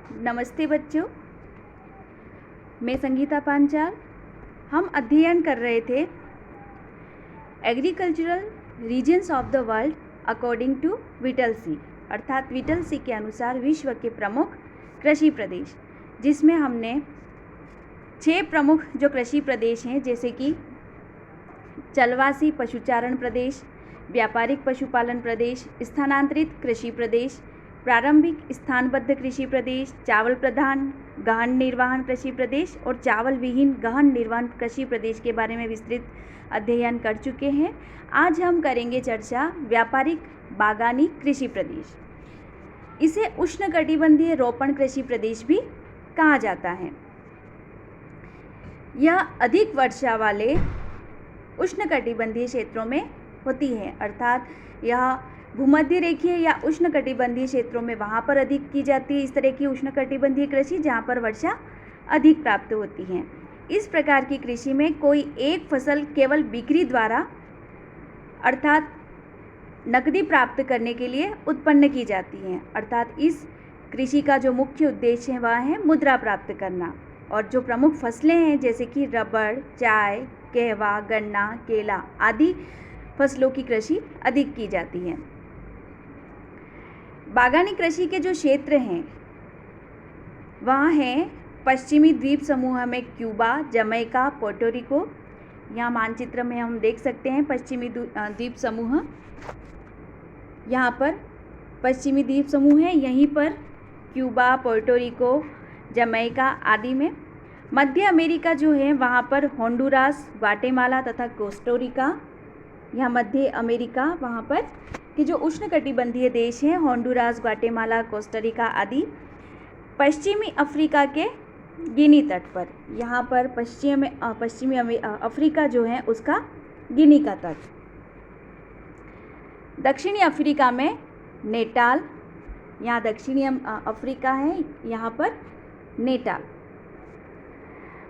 नमस्ते बच्चों, मैं संगीता पांचाल। हम अध्ययन कर रहे थे agricultural regions of the world according to Whittlesey, अर्थात विटलसी के अनुसार विश्व के प्रमुख कृषि प्रदेश, जिसमें हमने 6 प्रमुख जो कृषि प्रदेश हैं जैसे कि चलवासी पशुचारण प्रदेश, व्यापारिक पशुपालन प्रदेश, स्थानांतरित कृषि प्रदेश, प्रारंभिक स्थानबद्ध कृषि प्रदेश, चावल प्रधान गहन निर्वहन कृषि प्रदेश और चावल विहीन गहन निर्वहन कृषि प्रदेश के बारे में विस्तृत अध्ययन कर चुके हैं। आज हम करेंगे चर्चा व्यापारिक बागानी कृषि प्रदेश। इसे उष्णकटिबंधीय रोपण कृषि प्रदेश भी कहा जाता है। यह अधिक वर्षा वाले उष्णकटिबंधीय क्षेत्रों में होती है, अर्थात यह भूमध्य रेखीय या उष्णकटिबंधीय क्षेत्रों में वहाँ पर अधिक की जाती है। इस तरह की उष्णकटिबंधीय कृषि जहाँ पर वर्षा अधिक प्राप्त होती है। इस प्रकार की कृषि में कोई एक फसल केवल बिक्री द्वारा अर्थात नकदी प्राप्त करने के लिए उत्पन्न की जाती है, अर्थात इस कृषि का जो मुख्य उद्देश्य है वह है मुद्रा प्राप्त करना। और जो प्रमुख फसलें हैं जैसे कि रबड़, चाय, कहवा, गन्ना, केला आदि फसलों की कृषि अधिक की जाती है। बागानी कृषि के जो क्षेत्र हैं वह हैं पश्चिमी द्वीप समूह में क्यूबा, जमैका, पोर्टोरिको। यहाँ मानचित्र में हम देख सकते हैं पश्चिमी द्वीप समूह, यहाँ पर पश्चिमी द्वीप समूह है, यहीं पर क्यूबा, पोर्टोरिको, जमैका आदि में। मध्य अमेरिका जो है वहाँ पर होंडुरास, ग्वाटेमाला तथा कोस्टोरिका। यह मध्य अमेरिका वहाँ पर कि जो उष्णकटिबंधीय देश हैं होंडुरास, ग्वाटेमाला, कोस्टोरिका आदि। पश्चिमी अफ्रीका के गिनी तट पर, यहाँ पर पश्चिमी अफ्रीका जो है उसका गिनी का तट। दक्षिणी अफ्रीका में नेटाल, यहाँ दक्षिणी अफ्रीका है, यहाँ पर नेटाल।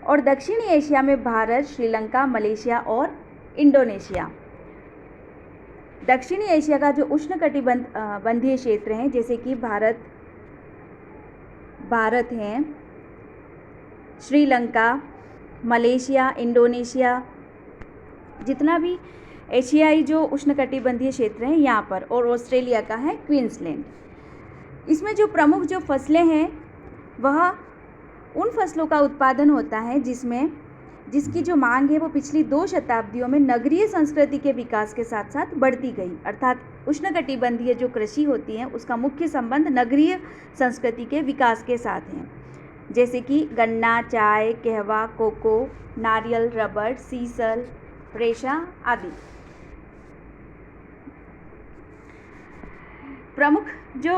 और दक्षिणी एशिया में भारत, श्रीलंका, मलेशिया और इंडोनेशिया। दक्षिणी एशिया का जो उष्णकटिबंधीय क्षेत्र हैं जैसे कि भारत है, श्रीलंका, मलेशिया, इंडोनेशिया, जितना भी एशियाई जो उष्णकटिबंधीय क्षेत्र हैं यहाँ पर, और ऑस्ट्रेलिया का है क्वींसलैंड। इसमें जो प्रमुख जो फसलें हैं वह उन फसलों का उत्पादन होता है जिसकी जो मांग है वो पिछली 2 शताब्दियों में नगरीय संस्कृति के विकास के साथ साथ बढ़ती गई, अर्थात उष्णकटिबंधीय जो कृषि होती है उसका मुख्य संबंध नगरीय संस्कृति के विकास के साथ है, जैसे कि गन्ना, चाय, कहवा, कोको, नारियल, रबड़, सीसल, रेशा आदि। प्रमुख जो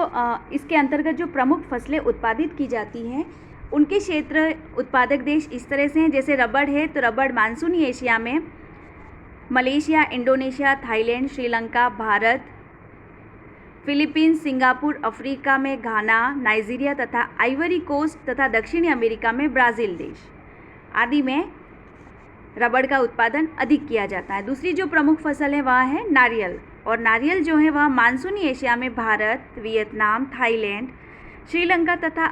इसके अंतर्गत जो प्रमुख फसलें उत्पादित की जाती हैं उनके क्षेत्र उत्पादक देश इस तरह से हैं, जैसे रबड़ है तो रबड़ मानसूनी एशिया में Malaysia, Indonesia, Thailand, Sri Lanka, Bharat, Philippines, Singapore, Africa में घाना, नाइजीरिया तथा आइवरी कोस्ट तथा दक्षिणी अमेरिका में ब्राज़ील देश आदि में रबड़ का उत्पादन अधिक किया जाता है। दूसरी जो प्रमुख फसल है वह है नारियल, और नारियल जो है वह मानसूनी एशिया में भारत, वियतनाम, थाईलैंड, श्रीलंका तथा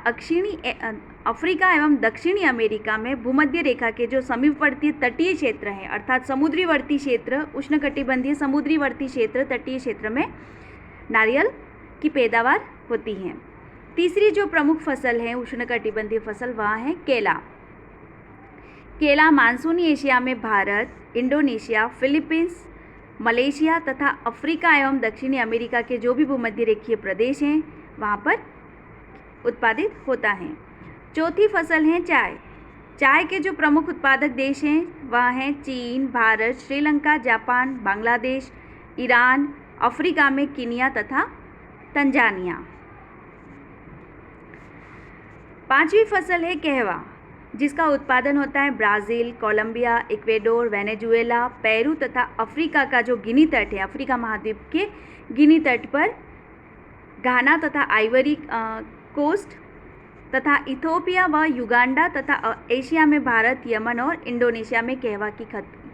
अफ्रीका एवं दक्षिणी अमेरिका में भूमध्य रेखा के जो समीपवर्ती तटीय क्षेत्र हैं, अर्थात समुद्रीवर्ती क्षेत्र, उष्णकटिबंधीय समुद्रीवर्ती क्षेत्र, तटीय क्षेत्र में नारियल की पैदावार होती है। तीसरी जो प्रमुख फसल है उष्णकटिबंधीय फसल वह है केला। केला मानसूनी एशिया में भारत, इंडोनेशिया, फिलीपींस, मलेशिया तथा अफ्रीका एवं दक्षिणी अमेरिका के जो भी भूमध्य रेखीय प्रदेश हैं वहाँ पर उत्पादित होता है। चौथी फसल है चाय। चाय के जो प्रमुख उत्पादक देश हैं वह हैं चीन, Bharat, Sri Lanka, Japan, Bangladesh, Iran, Africa में कीनिया तथा तंजानिया। पांचवी फसल है कहवा, जिसका उत्पादन होता है Brazil, Colombia, Ecuador, Venezuela, Peru तथा अफ्रीका का जो गिनी तट है, अफ्रीका महाद्वीप के गिनी तट पर घाना तथा आइवरी कोस्ट तथा इथोपिया व युगांडा तथा एशिया में भारत, यमन और इंडोनेशिया में कहवा की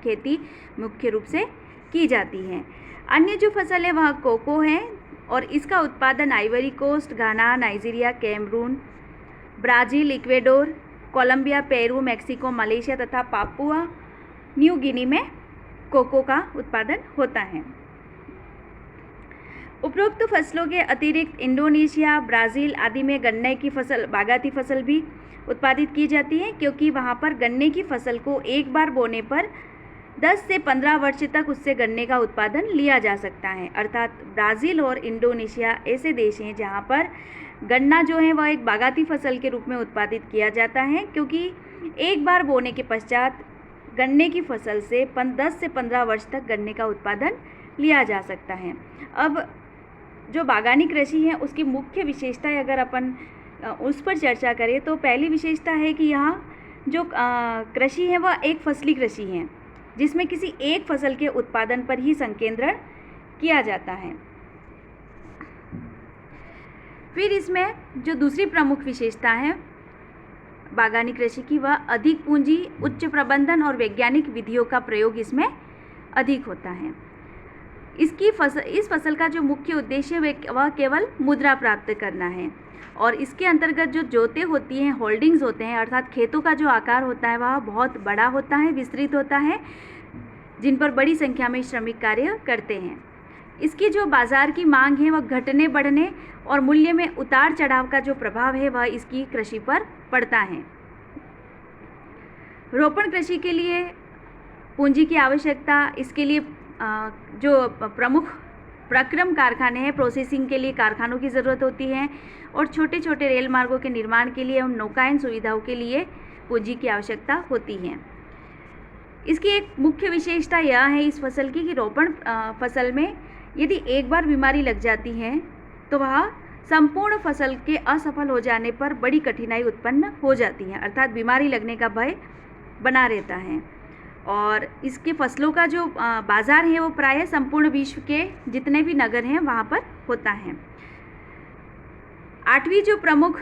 खेती मुख्य रूप से की जाती है। अन्य जो फसल है वह कोको है और इसका उत्पादन Ivory Coast, Ghana, Nigeria, Cameroon, Brazil, Ecuador, Colombia, Peru, Mexico, Malaysia तथा पापुआ न्यू गिनी में कोको का उत्पादन होता है। उपरोक्त फसलों के अतिरिक्त इंडोनेशिया, ब्राज़ील आदि में गन्ने की फसल, बागायती फसल भी उत्पादित की जाती है, क्योंकि वहाँ पर गन्ने की फसल को एक बार बोने पर 10 से 15 वर्ष तक उससे गन्ने का उत्पादन लिया जा सकता है। अर्थात ब्राज़ील और इंडोनेशिया ऐसे देश हैं जहाँ पर गन्ना जो है वह एक बागायती फसल के रूप में उत्पादित किया जाता है, क्योंकि एक बार बोने के पश्चात गन्ने की फसल से 10 से 15 वर्ष तक गन्ने का उत्पादन लिया जा सकता है। अब जो बागानी कृषि है उसकी मुख्य विशेषताएं अगर अपन उस पर चर्चा करें तो पहली विशेषता है कि यहाँ जो कृषि है वह एक फसली कृषि है, जिसमें किसी एक फसल के उत्पादन पर ही संकेंद्रण किया जाता है। फिर इसमें जो दूसरी प्रमुख विशेषता है बागानी कृषि की, वह अधिक पूंजी, उच्च प्रबंधन और वैज्ञानिक विधियों का प्रयोग इसमें अधिक होता है। इस फसल का जो मुख्य उद्देश्य वह केवल मुद्रा प्राप्त करना है, और इसके अंतर्गत जो जोतें होती हैं, होल्डिंग्स होते हैं, अर्थात खेतों का जो आकार होता है वह बहुत बड़ा होता है, विस्तृत होता है, जिन पर बड़ी संख्या में श्रमिक कार्य करते हैं। इसकी जो बाज़ार की मांग है वह घटने बढ़ने और मूल्य में उतार चढ़ाव का जो प्रभाव है वह इसकी कृषि पर पड़ता है। रोपण कृषि के लिए पूंजी की आवश्यकता, इसके लिए जो प्रमुख प्रक्रम कारखाने हैं, प्रोसेसिंग के लिए कारखानों की ज़रूरत होती है, और छोटे छोटे रेल मार्गों के निर्माण के लिए एवं नौकायन सुविधाओं के लिए पूंजी की आवश्यकता होती है। इसकी एक मुख्य विशेषता यह है इस फसल की कि रोपण फसल में यदि एक बार बीमारी लग जाती है तो वह संपूर्ण फसल के असफल हो जाने पर बड़ी कठिनाई उत्पन्न हो जाती है, अर्थात बीमारी लगने का भय बना रहता है। और इसके फसलों का जो बाज़ार है वो प्रायः संपूर्ण विश्व के जितने भी नगर हैं वहाँ पर होता है। आठवीं जो प्रमुख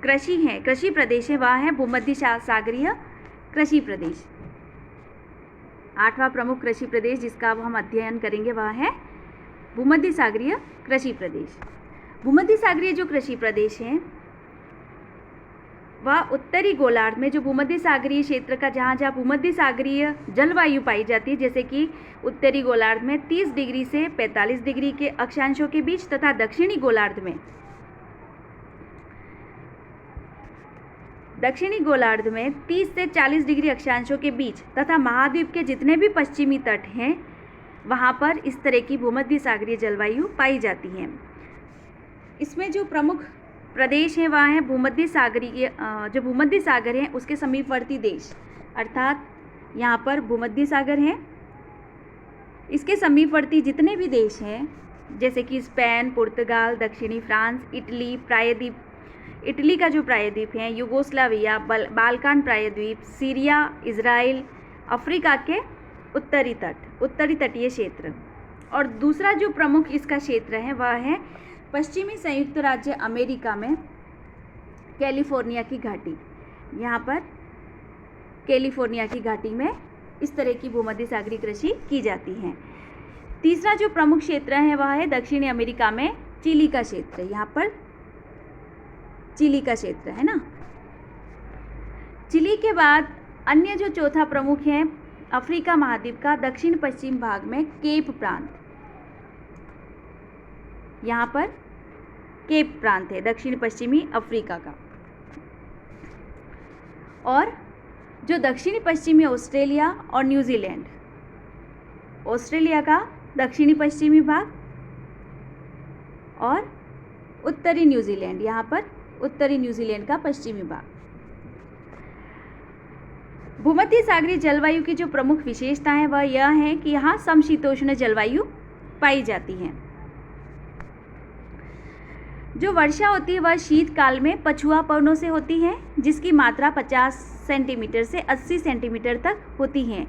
कृषि प्रदेश है वह है भूमध्य सागरीय कृषि प्रदेश। आठवां प्रमुख कृषि प्रदेश जिसका अब हम अध्ययन करेंगे वह है भूमध्य सागरीय कृषि प्रदेश। भूमध्य सागरीय जो कृषि प्रदेश हैं वह उत्तरी गोलार्ध में जो भूमध्य सागरीय क्षेत्र का जहाँ भूमध्य सागरीय जलवायु पाई जाती है, जैसे कि उत्तरी गोलार्ध में 30 डिग्री से 45 डिग्री के अक्षांशों के बीच तथा दक्षिणी गोलार्ध में 30 से 40 डिग्री अक्षांशों के बीच तथा महाद्वीप के जितने भी पश्चिमी तट हैं वहाँ पर इस तरह की भूमध्य सागरीय जलवायु पाई जाती है। इसमें जो प्रमुख प्रदेश है वह है भूमध्य सागर है उसके समीपवर्ती देश, अर्थात यहाँ पर भूमध्य सागर है, इसके समीपवर्ती जितने भी देश हैं जैसे कि स्पेन, पुर्तगाल, दक्षिणी फ्रांस, इटली का जो प्रायद्वीप है, यूगोस्लाविया, बाल्कान प्रायद्वीप, सीरिया, इज़राइल, अफ्रीका के उत्तरी तटीय क्षेत्र। और दूसरा जो प्रमुख इसका क्षेत्र है वह है पश्चिमी संयुक्त राज्य अमेरिका में कैलिफोर्निया की घाटी। यहाँ पर कैलिफोर्निया की घाटी में इस तरह की भूमध्य सागरीय कृषि की जाती है। तीसरा जो प्रमुख क्षेत्र है वह है दक्षिणी अमेरिका में चिली का क्षेत्र। यहाँ पर चिली का क्षेत्र है ना। चिली के बाद अन्य जो चौथा प्रमुख है अफ्रीका महाद्वीप का दक्षिण पश्चिम भाग में केप प्रांत। यहाँ पर केप प्रांत है दक्षिण पश्चिमी अफ्रीका का। और जो दक्षिणी पश्चिमी ऑस्ट्रेलिया और न्यूजीलैंड, ऑस्ट्रेलिया का दक्षिणी पश्चिमी भाग और उत्तरी न्यूजीलैंड, यहाँ पर उत्तरी न्यूजीलैंड का पश्चिमी भाग। भूमध्य सागरीय जलवायु की जो प्रमुख विशेषता है वह यह है कि यहाँ समशीतोष्ण जलवायु पाई जाती है। जो वर्षा होती है वह शीतकाल में पछुआ पवनों से होती है, जिसकी मात्रा 50 सेंटीमीटर से 80 सेंटीमीटर तक होती है।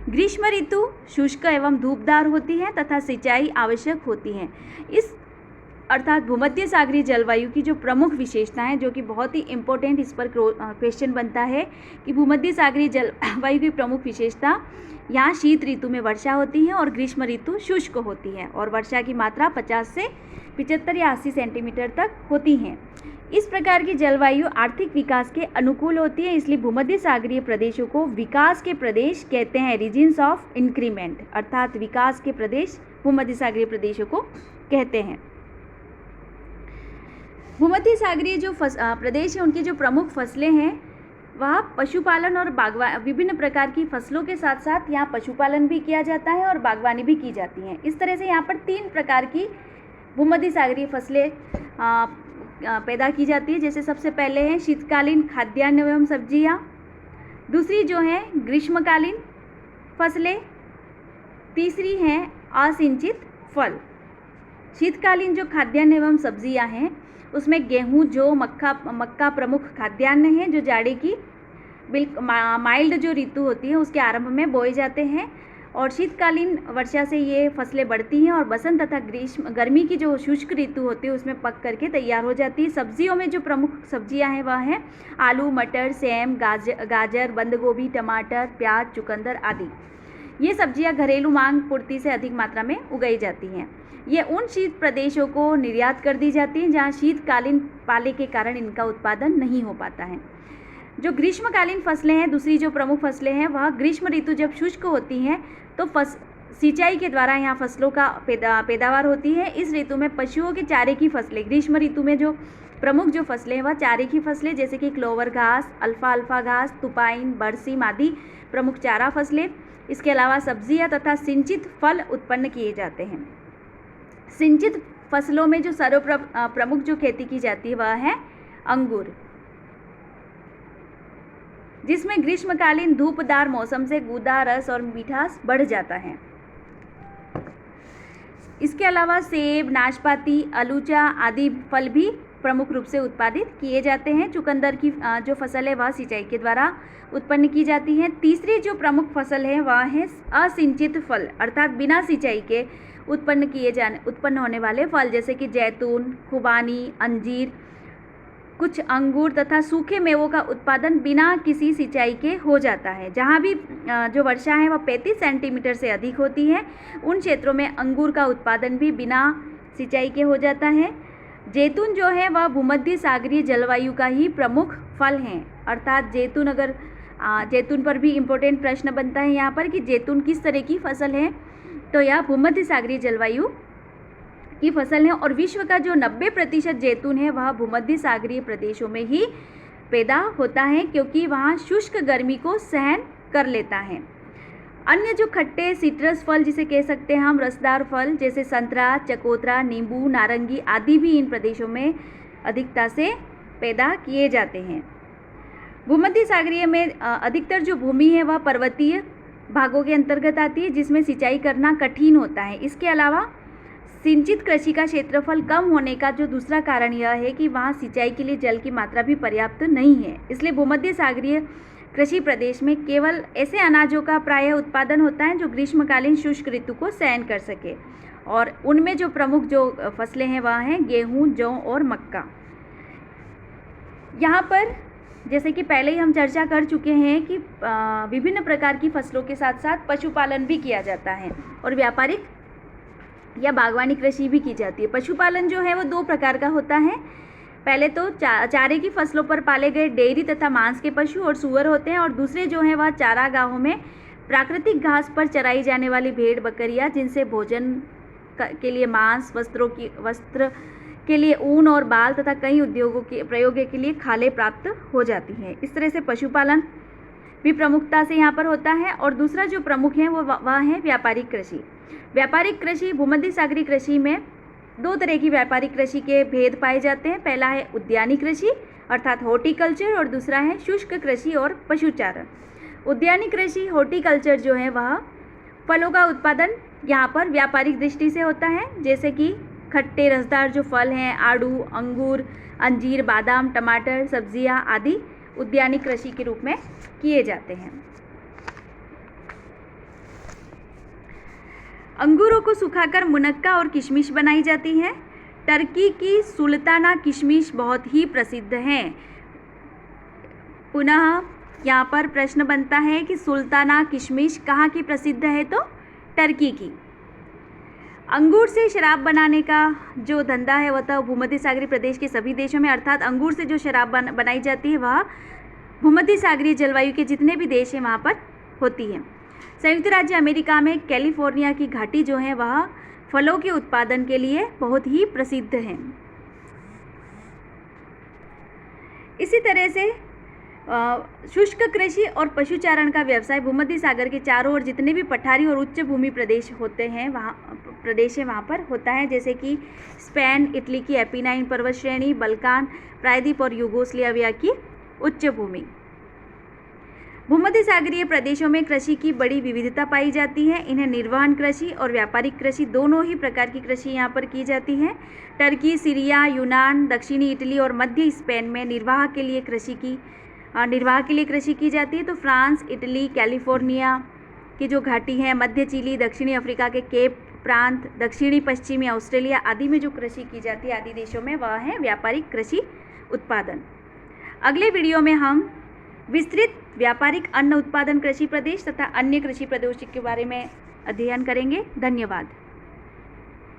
ग्रीष्म ऋतु शुष्क एवं धूपदार होती है तथा सिंचाई आवश्यक होती है। इस अर्थात भूमध्य सागरीय जलवायु की जो प्रमुख विशेषता है, जो कि बहुत ही इम्पोर्टेंट इस पर क्वेश्चन बनता है कि भूमध्य सागरीय जलवायु की प्रमुख विशेषता, यहाँ शीत ऋतु में वर्षा होती है और ग्रीष्म ऋतु शुष्क होती है और वर्षा की मात्रा 50 से 75 या 80 सेंटीमीटर तक होती हैं। इस प्रकार की जलवायु आर्थिक विकास के अनुकूल होती है, इसलिए भूमध्य सागरीय प्रदेशों को विकास के प्रदेश कहते हैं, रीजन्स ऑफ इंक्रीमेंट, अर्थात विकास के प्रदेश भूमध्य सागरीय प्रदेशों को कहते हैं। भूमध्य सागरीय जो प्रदेश है उनकी जो प्रमुख फसलें हैं वह पशुपालन और बागवानी, विभिन्न प्रकार की फसलों के साथ साथ यहाँ पशुपालन भी किया जाता है और बागवानी भी की जाती है। इस तरह से यहाँ पर 3 प्रकार की भूमध्य सागरीय फसलें पैदा की जाती है। जैसे सबसे पहले है शीतकालीन खाद्यान्न एवं सब्जियाँ, दूसरी जो है ग्रीष्मकालीन फसलें, तीसरी हैं असिंचित फल। शीतकालीन जो खाद्यान्न एवं सब्जियां हैं उसमें गेहूं, जौ, मक्का प्रमुख खाद्यान्न हैं जो जाड़े की माइल्ड जो ऋतु होती है उसके आरंभ में बोए जाते हैं और शीतकालीन वर्षा से ये फसलें बढ़ती हैं और बसंत तथा गर्मी की जो शुष्क ऋतु होती है उसमें पक करके तैयार हो जाती है। सब्जियों में जो प्रमुख सब्जियां हैं वह हैं आलू, मटर, सेम, गाजर, बंद गोभी, टमाटर, प्याज, चुकंदर आदि। ये सब्जियां घरेलू मांग पूर्ति से अधिक मात्रा में उगाई जाती हैं। ये उन शीत प्रदेशों को निर्यात कर दी जाती हैं जहाँ शीतकालीन पाले के कारण इनका उत्पादन नहीं हो पाता है। जो ग्रीष्मकालीन फसलें हैं, दूसरी जो प्रमुख फसलें हैं वह ग्रीष्म ऋतु जब शुष्क होती हैं तो सिंचाई के द्वारा यहाँ फसलों का पैदावार होती है। इस ऋतु में पशुओं के चारे की फसलें, ग्रीष्म ऋतु में जो प्रमुख जो फसलें हैं वह चारे की फसलें जैसे कि क्लोवर घास, अल्फा घास, तुपाइन, बरसीम आदि प्रमुख चारा फसलें। इसके अलावा सब्जियाँ तथा सिंचित फल उत्पन्न किए जाते हैं। सिंचित फसलों में जो प्रमुख जो खेती की जाती है वह है अंगूर, जिसमें ग्रीष्मकालीन धूपदार मौसम से गूदा, रस और मिठास बढ़ जाता है। इसके अलावा सेब, नाशपाती, आलूचा आदि फल भी प्रमुख रूप से उत्पादित किए जाते हैं। चुकंदर की जो फसल है वह सिंचाई के द्वारा उत्पन्न की जाती है। तीसरी जो प्रमुख फसल है वह है असिंचित फल, अर्थात बिना सिंचाई के उत्पन्न होने वाले फल जैसे कि जैतून, खुबानी, अंजीर, कुछ अंगूर तथा सूखे मेवों का उत्पादन बिना किसी सिंचाई के हो जाता है। जहाँ भी जो वर्षा है वह 35 सेंटीमीटर से अधिक होती है उन क्षेत्रों में अंगूर का उत्पादन भी बिना सिंचाई के हो जाता है। जैतून जो है वह भूमध्य सागरीय जलवायु का ही प्रमुख फल है, अर्थात जैतून पर भी इम्पोर्टेंट प्रश्न बनता है यहाँ पर कि जैतून किस तरह की फसल है, तो यह भूमध्य सागरीय जलवायु की फसल है और विश्व का जो 90% जैतून है वह भूमध्य सागरीय प्रदेशों में ही पैदा होता है क्योंकि वहाँ शुष्क गर्मी को सहन कर लेता है। अन्य जो खट्टे सिट्रस फल जिसे कह सकते हैं हम, रसदार फल जैसे संतरा, चकोतरा, नींबू, नारंगी आदि भी इन प्रदेशों में अधिकता से पैदा किए जाते हैं। भूमध्य सागरीय में अधिकतर जो भूमि है वह पर्वतीय भागों के अंतर्गत आती है जिसमें सिंचाई करना कठिन होता है। इसके अलावा सिंचित कृषि का क्षेत्रफल कम होने का जो दूसरा कारण यह है कि वहाँ सिंचाई के लिए जल की मात्रा भी पर्याप्त नहीं है। इसलिए भूमध्य सागरीय कृषि प्रदेश में केवल ऐसे अनाजों का प्रायः उत्पादन होता है जो ग्रीष्मकालीन शुष्क ऋतु को सहन कर सके और उनमें जो प्रमुख जो फसलें हैं वह हैं गेहूँ, जौ और मक्का। यहाँ पर जैसे कि पहले ही हम चर्चा कर चुके हैं कि विभिन्न प्रकार की फसलों के साथ साथ पशुपालन भी किया जाता है और व्यापारिक या बागवानी कृषि भी की जाती है। पशुपालन जो है वो 2 प्रकार का होता है। पहले तो चारे की फसलों पर पाले गए डेयरी तथा मांस के पशु और सूअर होते हैं और दूसरे जो हैं वह चारागाहों में प्राकृतिक घास पर चराई जाने वाली भेड़ बकरियां जिनसे भोजन के लिए मांस, वस्त्र के लिए ऊन और बाल तथा कई उद्योगों के प्रयोग के लिए खालें प्राप्त हो जाती हैं। इस तरह से पशुपालन भी प्रमुखता से यहाँ पर होता है और दूसरा जो प्रमुख है वह है व्यापारिक कृषि। व्यापारिक कृषि भूमध्य सागरीय कृषि में 2 तरह की व्यापारिक कृषि के भेद पाए जाते हैं। पहला है उद्यानी कृषि अर्थात हॉर्टिकल्चर और दूसरा है शुष्क कृषि और पशुचारण। उद्यानी कृषि हॉर्टिकल्चर जो है वह फलों का उत्पादन यहाँ पर व्यापारिक दृष्टि से होता है, जैसे कि खट्टे रसदार जो फल हैं आड़ू, अंगूर, अंजीर, बादाम, टमाटर, सब्जियाँ आदि उद्यानी कृषि के रूप में किए जाते हैं। अंगूरों को सुखाकर मुनक्का और किशमिश बनाई जाती है। टर्की की सुल्ताना किशमिश बहुत ही प्रसिद्ध है। पुनः यहाँ पर प्रश्न बनता है कि सुल्ताना किशमिश कहाँ की प्रसिद्ध है, तो टर्की की। अंगूर से शराब बनाने का जो धंधा है वह तो भूमध्य सागरीय प्रदेश के सभी देशों में, अर्थात अंगूर से जो शराब बनाई जाती है वह भूमध्य सागरीय जलवायु के जितने भी देश हैं वहाँ पर होती है। संयुक्त राज्य अमेरिका में कैलिफोर्निया की घाटी जो है वह फलों के उत्पादन के लिए बहुत ही प्रसिद्ध है। इसी तरह से शुष्क कृषि और पशुचारण का व्यवसाय भूमध्य सागर के चारों ओर जितने भी पठारी और उच्च भूमि प्रदेश होते हैं वहाँ पर होता है, जैसे कि स्पेन, इटली की एपिनाइन पर्वत श्रेणी, बल्कान प्रायद्वीप और यूगोस्लाविया की उच्च भूमि। भूमध्य सागरीय प्रदेशों में कृषि की बड़ी विविधता पाई जाती है। इन्हें निर्वहन कृषि और व्यापारिक कृषि दोनों ही प्रकार की कृषि यहाँ पर की जाती है। टर्की, सीरिया, यूनान, दक्षिणी इटली और मध्य स्पेन में निर्वाह के लिए कृषि की जाती है। तो फ्रांस, इटली, कैलिफोर्निया की जो घाटी है, मध्य चिली, दक्षिणी अफ्रीका के केप प्रांत, दक्षिणी पश्चिमी ऑस्ट्रेलिया आदि में जो कृषि की जाती है आदि देशों में, वह है व्यापारिक कृषि उत्पादन। अगले वीडियो में हम विस्तृत व्यापारिक अन्न उत्पादन कृषि प्रदेश तथा अन्य कृषि प्रदेशों के बारे में अध्ययन करेंगे। धन्यवाद।